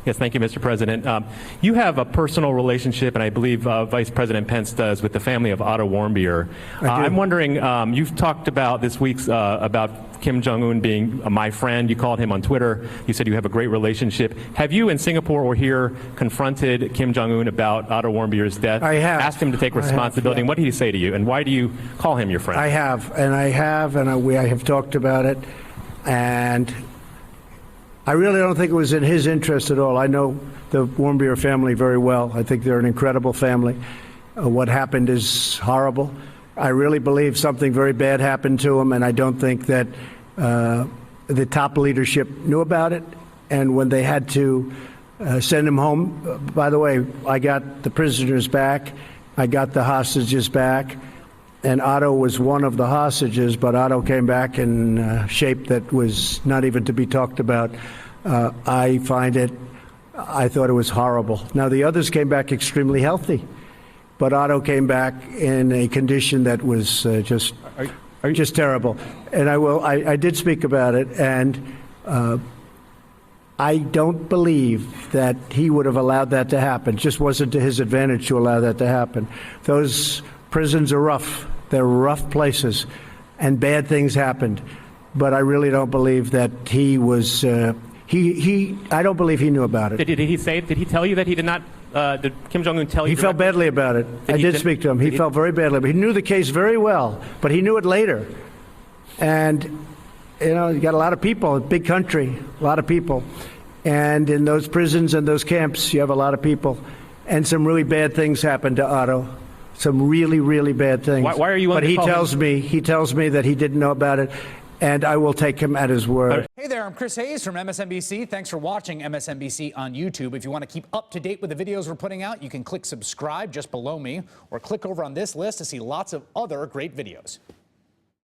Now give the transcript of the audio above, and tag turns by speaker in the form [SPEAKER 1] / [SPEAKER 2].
[SPEAKER 1] Yes, thank you, Mr. President. You have a personal relationship, and I believe Vice President Pence does, with the family of Otto Warmbier. I'm wondering, you've talked about this week's about Kim Jong Un being my friend. You called him on Twitter. You said you have a great relationship. Have you in Singapore or here confronted Kim Jong Un about Otto Warmbier's death?
[SPEAKER 2] I have.
[SPEAKER 1] Asked him to take responsibility. And what did he say to you? And why do you call him your friend?
[SPEAKER 2] I have, and I have talked about it. And I really don't think it was in his interest at all. I know the Warmbier family very well. I think they're an incredible family. What happened is horrible. I really believe something very bad happened to him, and I don't think that the top leadership knew about it. And when they had to send him home, by the way, I got the prisoners back, I got the hostages back, and Otto was one of the hostages, but Otto came back in shape that was not even to be talked about. I thought it was horrible. Now, the others came back extremely healthy, but Otto came back in a condition that was just terrible. And I did speak about it, and I don't believe that he would have allowed that to happen. It just wasn't to his advantage to allow that to happen. Those prisons are rough. They're rough places, and bad things happened. But I really don't believe that he was. I don't believe he knew about it.
[SPEAKER 1] Did he say? Did he tell you that he did not? Did Kim Jong Un tell you?
[SPEAKER 2] He felt badly about it. I did speak to him. He felt very badly. But he knew the case very well. But he knew it later. And you know, you got a lot of people. A big country, a lot of people, and in those prisons and those camps, you have a lot of people. And some really bad things happened to Otto. Some really, really bad things.
[SPEAKER 1] Why are you?
[SPEAKER 2] But he tells me that he didn't know about it, and I will take him at his word.
[SPEAKER 3] Hey there, I'm Chris Hayes from MSNBC. Thanks for watching MSNBC on YouTube. If you want to keep up to date with the videos we're putting out, you can click subscribe just below me, or click over on this list to see lots of other great videos.